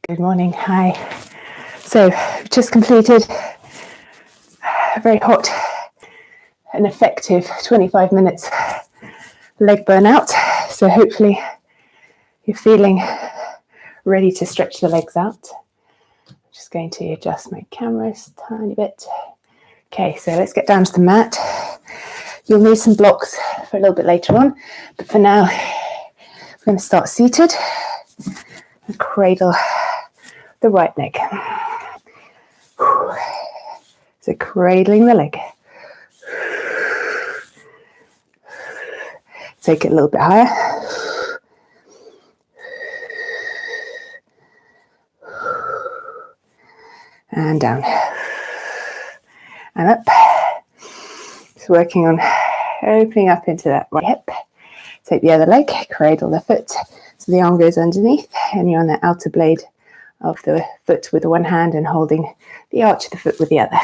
Good morning. Hi. So, just completed a very hot and effective 25 minutes leg burnout. So, hopefully, you're feeling ready to stretch the legs out. I'm just going to adjust my camera a tiny bit. Okay, so let's get down to the mat. You'll need some blocks for a little bit later on, but for now, we're going to start seated and cradle the right leg. So cradling the leg. Take it a little bit higher. And down. And up. Just working on opening up into that right hip. Take the other leg, cradle the foot. So the arm goes underneath and you're on the outer blade of the foot with one hand and holding the arch of the foot with the other.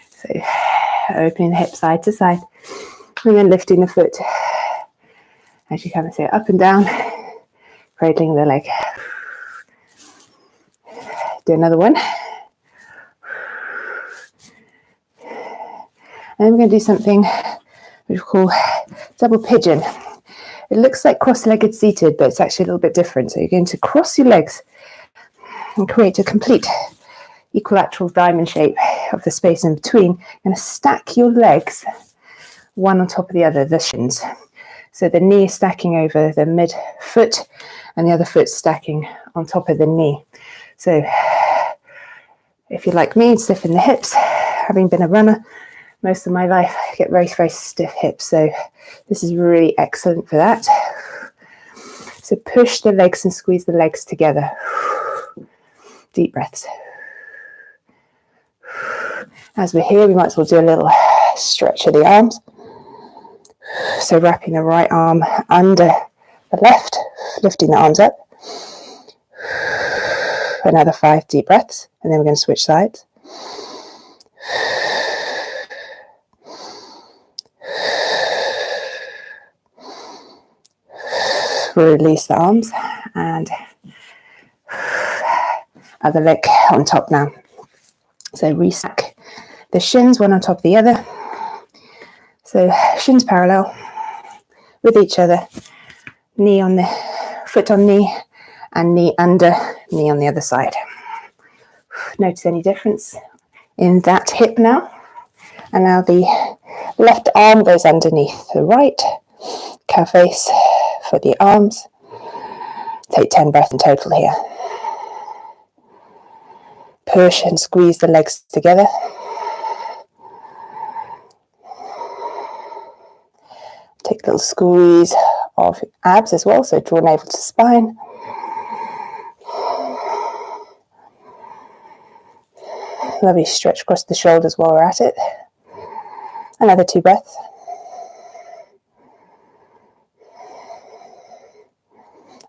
So opening the hip side to side and then lifting the foot as you kind of say up and down, cradling the leg. Do another one. And we're going to do something we call double pigeon. It looks like cross-legged seated, but it's actually a little bit different. So you're going to cross your legs and create a complete equilateral diamond shape of the space in between. You're going to stack your legs one on top of the other, the shins. So the knee is stacking over the mid-foot and the other foot stacking on top of the knee. So if you're like me, stiffen the hips. Having been a runner most of my life, I get very, very stiff hips. So this is really excellent for that. So push the legs and squeeze the legs together. Deep breaths. As we're here, we might as well do a little stretch of the arms. So wrapping the right arm under the left, lifting the arms up. Another 5 deep breaths, and then we're going to switch sides. Release the arms and other leg on top now. So restack the shins one on top of the other. So shins parallel with each other, knee on the foot on knee and knee under, knee on the other side. Notice any difference in that hip now. And now the left arm goes underneath the right, cow face for the arms. Take 10 breaths in total here. Push and squeeze the legs together. Take a little squeeze of abs as well, so draw navel to spine. Lovely stretch across the shoulders while we're at it. Another 2 breaths.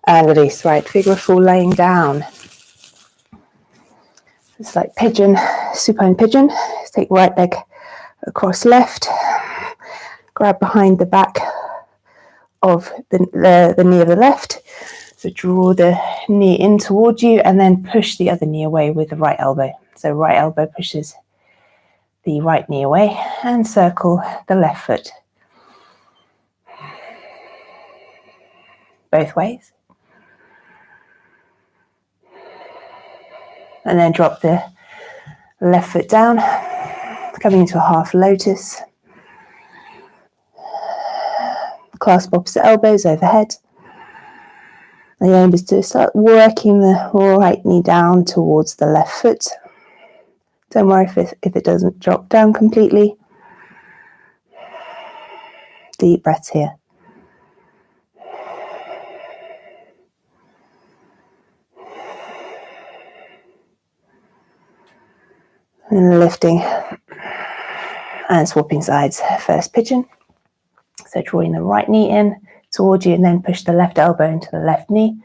And release, right, figure of 4 laying down. It's like pigeon, supine pigeon. Let's take right leg across left. Grab behind the back of the knee of the left. So draw the knee in towards you and then push the other knee away with the right elbow. So right elbow pushes the right knee away and circle the left foot. Both ways. And then drop the left foot down, coming into a half lotus. Clasp opposite elbows overhead. The aim is to start working the right knee down towards the left foot. Don't worry if it doesn't drop down completely. Deep breaths here. And lifting and swapping sides. First pigeon. So drawing the right knee in towards you and then push the left elbow into the left knee.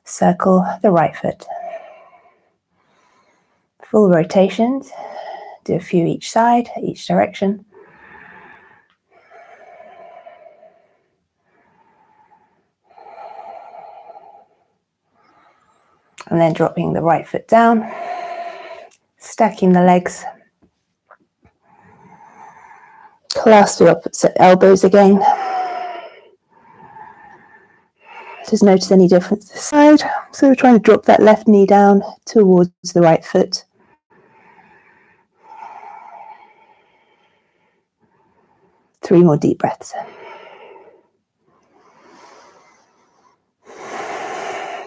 Circle the right foot. Full rotations. Do a few each side, each direction. And then dropping the right foot down, stacking the legs, clasp the opposite elbows again. Just notice any difference this side. So we're trying to drop that left knee down towards the right foot. Three more deep breaths.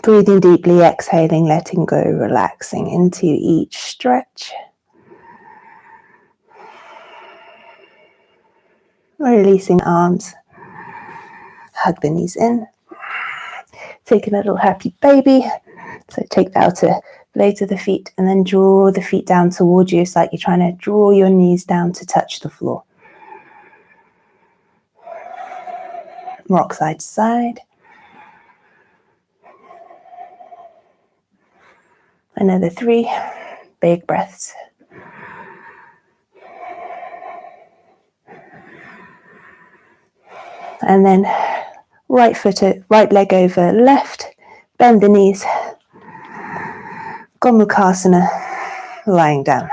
Breathing deeply, exhaling, letting go, relaxing into each stretch. Releasing arms. Hug the knees in. Take a little happy baby. So take the outer blades of the feet and then draw the feet down towards you. It's like you're trying to draw your knees down to touch the floor. Rock side to side. Another 3 big breaths. And then right leg over left, bend the knees. Gomukhasana, lying down.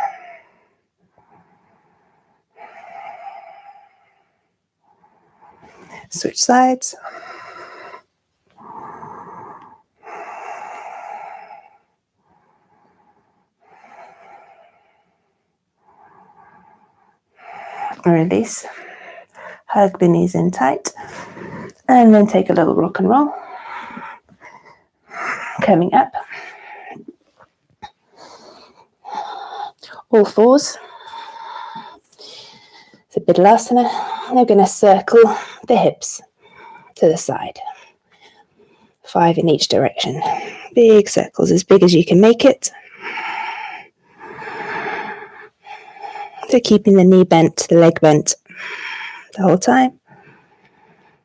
Switch sides. Release. Hug the knees in tight. And then take a little rock and roll. Coming up. All fours. So Bidlasana. We're going to circle the hips to the side. 5 in each direction. Big circles, as big as you can make it. So keeping the knee bent, the leg bent the whole time.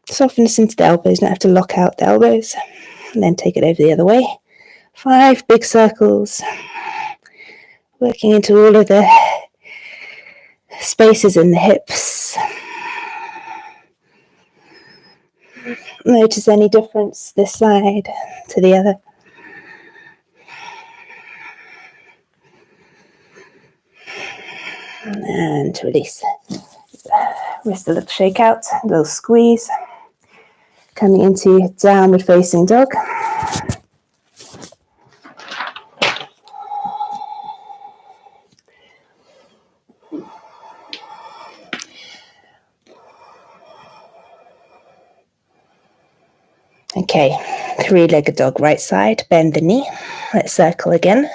Soften this into the elbows, don't have to lock out the elbows. And then take it over the other way. 5 big circles. Working into all of the spaces in the hips. Notice any difference this side to the other. And release. Wrist a little shake out, a little squeeze. Coming into downward facing dog. Okay, 3-legged dog, right side, bend the knee. Let's circle again.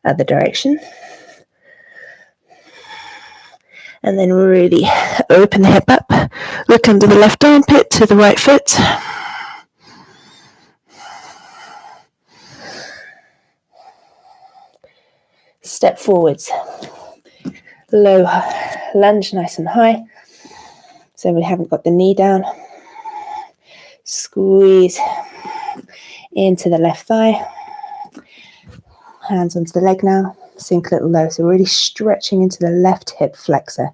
Other direction. And then really open the hip up. Look under the left armpit to the right foot. Step forwards. Low lunge, nice and high. So we haven't got the knee down. Squeeze into the left thigh. Hands onto the leg now. Sink a little low. So really stretching into the left hip flexor.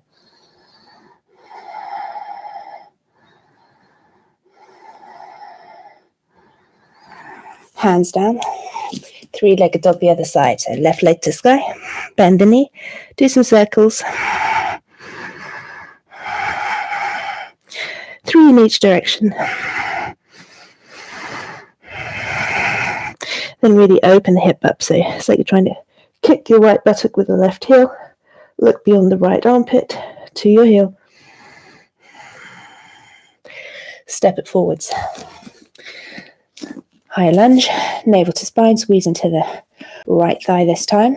Hands down. 3-legged dog the other side. So left leg to sky. Bend the knee. Do some circles. 3 in each direction. Then really open the hip up. So it's like you're trying to kick your right buttock with the left heel. Look beyond the right armpit to your heel. Step it forwards. High lunge, navel to spine, squeeze into the right thigh this time.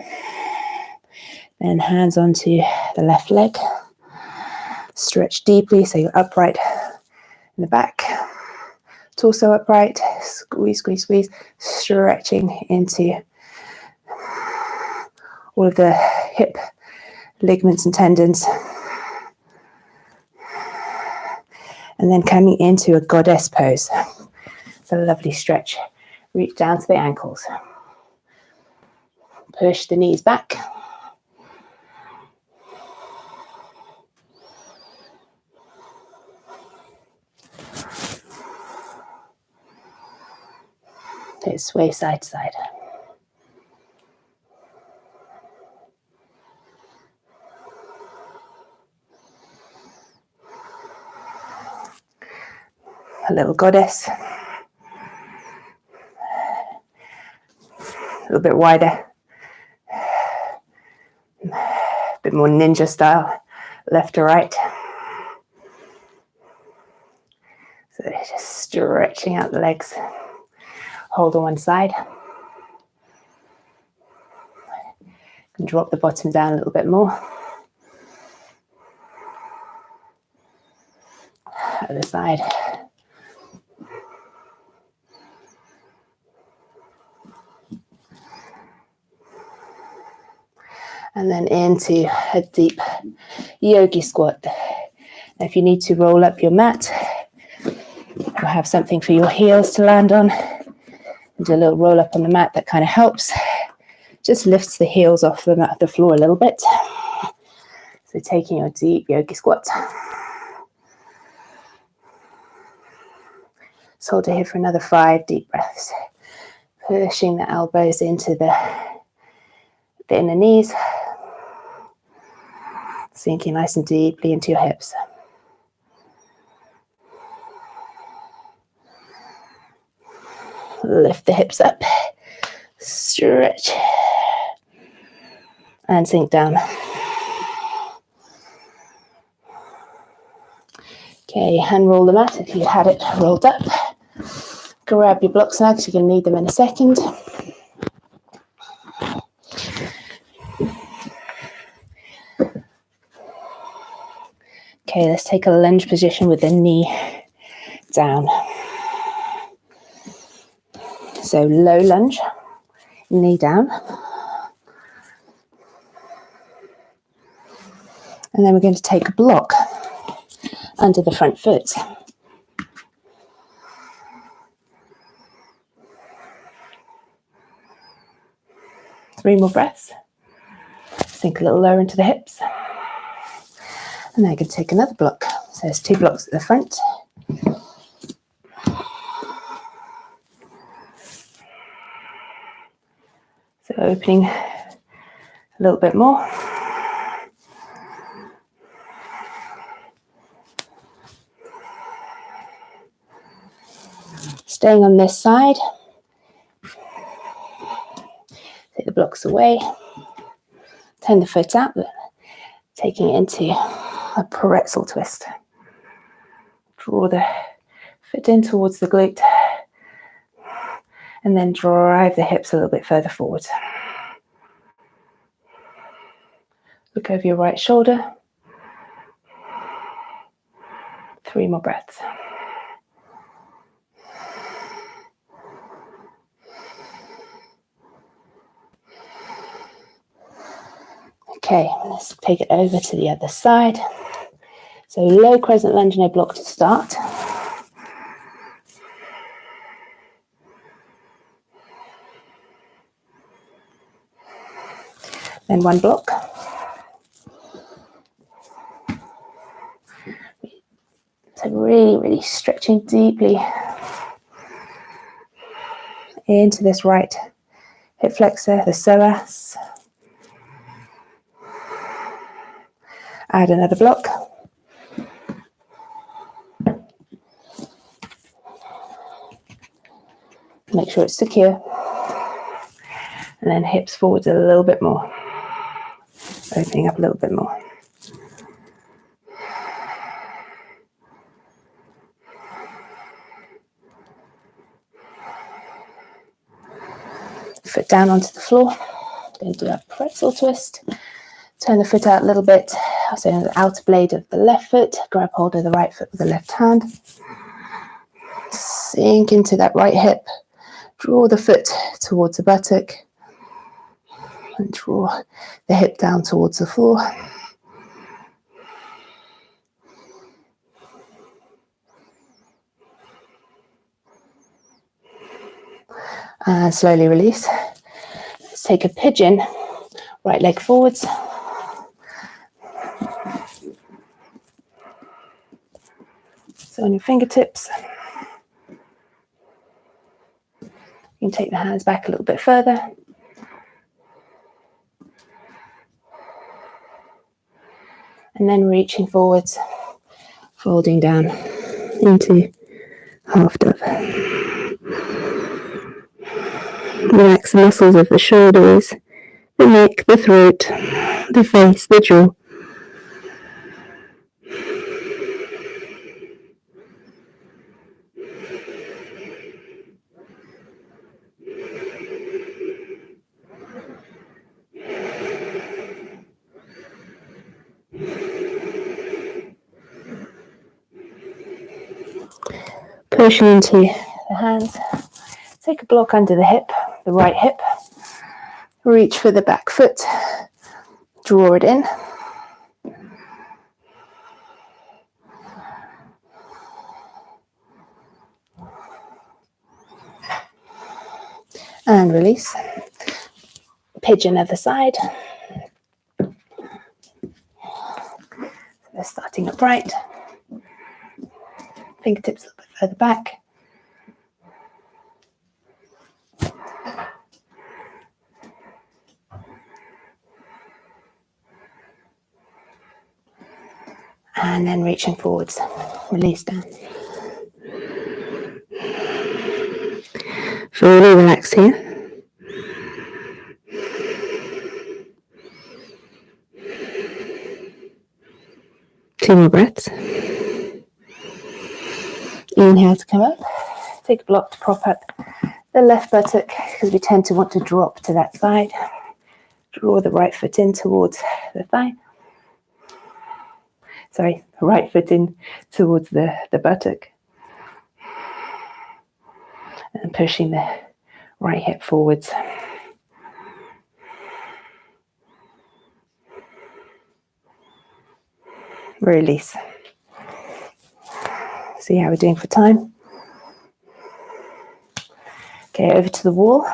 Then hands onto the left leg. Stretch deeply so you're upright in the back. Torso upright, squeeze, squeeze, squeeze. Stretching into all of the hip ligaments and tendons. And then coming into a goddess pose. It's a lovely stretch. Reach down to the ankles. Push the knees back. Okay, sway side to side. A little goddess. A little bit wider. A bit more ninja style, left to right. So just stretching out the legs. Hold on one side. And drop the bottom down a little bit more. Other side. And then into a deep yogi squat. Now if you need to roll up your mat, or have something for your heels to land on, do a little roll up on the mat, that kind of helps. Just lifts the heels off the floor a little bit. So taking your deep yogi squat. So hold it here for another 5 deep breaths. Pushing the elbows into the inner knees. Sinking nice and deeply into your hips. Lift the hips up. Stretch. And sink down. Okay, unroll the mat if you had it rolled up. Grab your block snags, you're going to need them in a second. Okay, let's take a lunge position with the knee down. So low lunge, knee down. And then we're going to take a block under the front foot. Three more breaths. Sink a little lower into the hips. And then I can take another block. So there's 2 blocks at the front. So opening a little bit more. Staying on this side. Take the blocks away. Turn the foot out, taking it into a Pretzel Twist. Draw the foot in towards the glute. And then drive the hips a little bit further forward. Look over your right shoulder. 3 more breaths. Okay, let's take it over to the other side. So low crescent lunge, no block to start. Then 1 block. So really stretching deeply into this right hip flexor, the psoas. Add another block. Make sure it's secure. And then hips forwards a little bit more. Opening up a little bit more. Foot down onto the floor. Going to do a pretzel twist. Turn the foot out a little bit. So the outer blade of the left foot. Grab hold of the right foot with the left hand. Sink into that right hip. Draw the foot towards the buttock. And draw the hip down towards the floor. And slowly release. Let's take a pigeon. Right leg forwards. So on your fingertips. You can take the hands back a little bit further. And then reaching forwards, folding down into half dove. Relax the muscles of the shoulders, the neck, the throat, the face, the jaw. Pushing into the hands. Take a block under the hip, the right hip. Reach for the back foot. Draw it in. And release. Pigeon other side. So we're starting upright. Fingertips a little bit further back. And then reaching forwards. Release down. Fully relax here. Two more breaths. Inhale to come up. Take a block to prop up the left buttock because we tend to want to drop to that side. Draw the right foot in towards the thigh. Sorry, right foot in towards the buttock. And pushing the right hip forwards. Release. See how we're doing for time. Okay, over to the wall.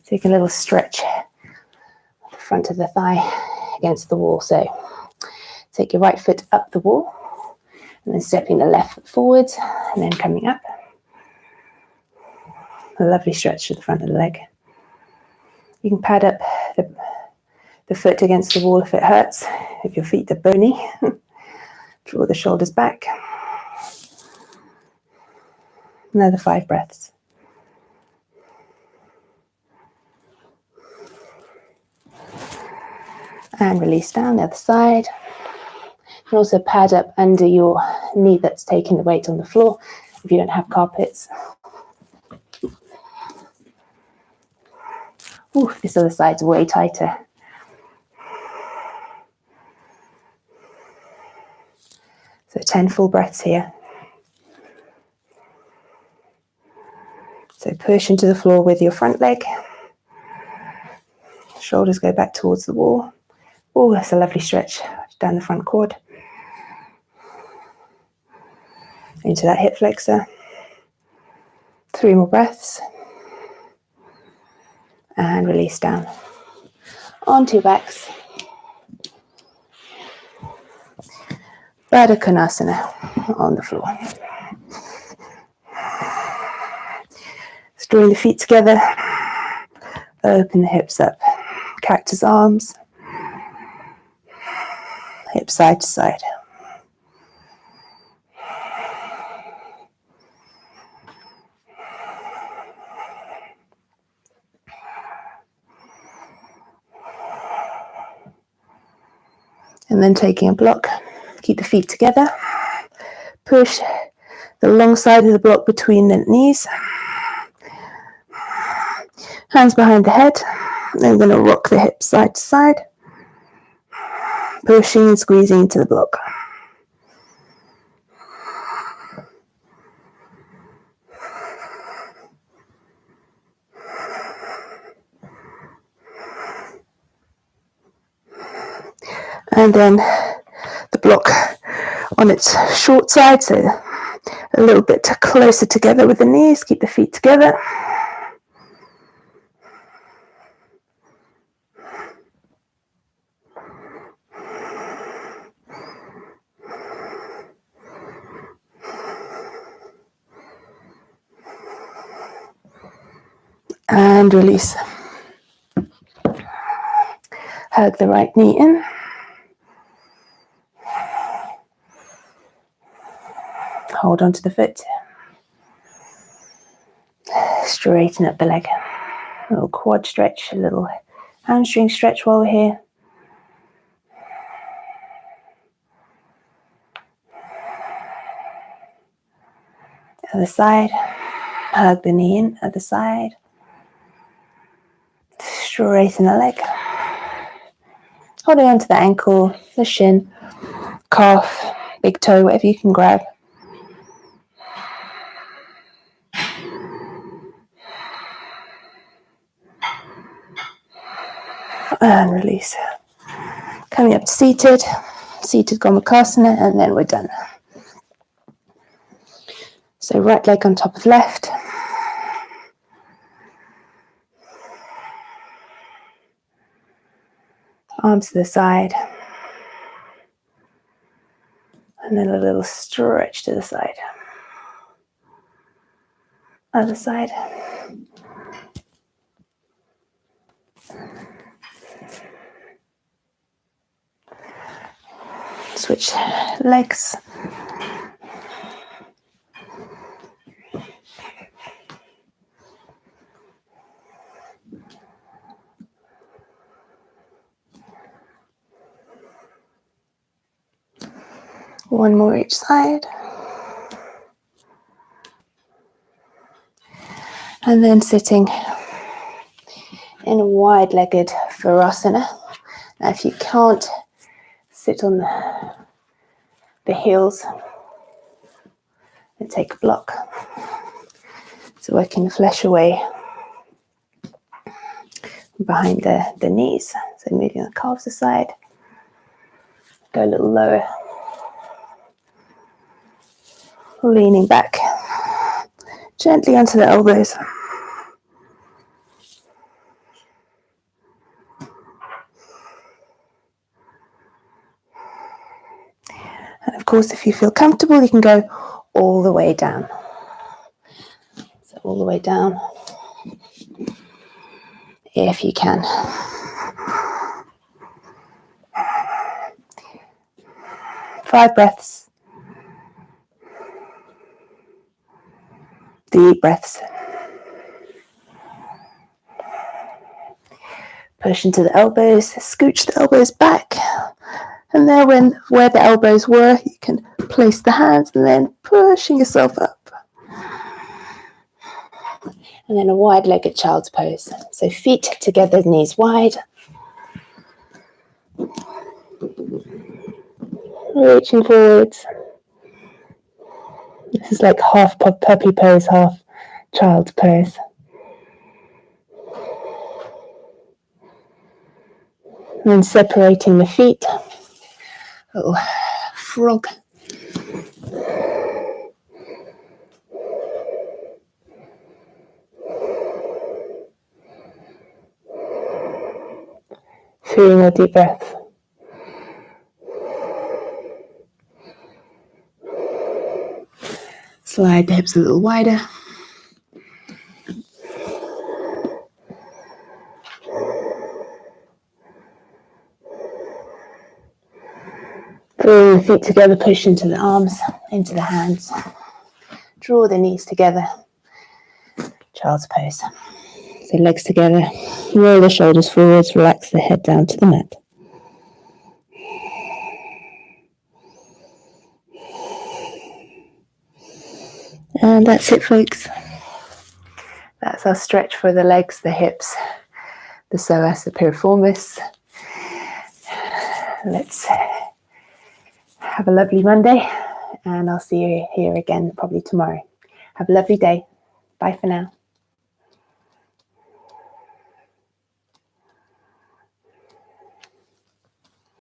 Take a little stretch the front of the thigh against the wall. So take your right foot up the wall and then stepping the left foot forwards and then coming up. A lovely stretch to the front of the leg. You can pad up the foot against the wall if it hurts, if your feet are bony. Draw the shoulders back. Another 5 breaths. And release down the other side. You can also pad up under your knee that's taking the weight on the floor if you don't have carpets. Ooh, this other side's way tighter. So 10 full breaths here. So push into the floor with your front leg. Shoulders go back towards the wall. Oh, that's a lovely stretch down the front quad. Into that hip flexor. 3 more breaths. And release down. Onto your backs. Baddha Konasana on the floor. Just drawing the feet together. Open the hips up. Cactus arms. Hips side to side. And then taking a block, keep the feet together. Push the long side of the block between the knees. Hands behind the head. Then we're going to rock the hips side to side. Pushing and squeezing into the block. And then the block on its short side, so a little bit closer together with the knees. Keep the feet together. And release. Hug the right knee in. Hold on to the foot. Straighten up the leg. A little quad stretch, a little hamstring stretch while we're here. Other side. Hug the knee in, other side. Straighten the leg. Holding on to the ankle, the shin, calf, big toe, whatever you can grab. And release. Coming up to seated Gomukhasana, and then we're done. So right leg on top of left. Arms to the side. And then a little stretch to the side. Other side. Switch legs. One more each side. And then sitting in a wide-legged Virasana. Now if you can't sit on the heels, and take a block. So working the flesh away behind the knees. So moving the calves aside. Go a little lower. Leaning back gently onto the elbows. And of course, if you feel comfortable, you can go all the way down. So all the way down, if you can. Five breaths. Deep breaths. Push into the elbows, scooch the elbows back. And there, where the elbows were, you can place the hands and then pushing yourself up. And then a wide-legged child's pose. So feet together, knees wide. Reaching forwards. This is like half puppy pose, half child's pose. And then separating the feet. Little frog. Three more deep breaths. Slide the hips a little wider. Bring the feet together, push into the arms, into the hands. Draw the knees together. Child's pose. So legs together, roll the shoulders forwards, relax the head down to the mat. And that's it, folks. That's our stretch for the legs, the hips, the psoas, the piriformis. Let's have a lovely Monday, and I'll see you here again probably tomorrow. Have a lovely day. Bye for now.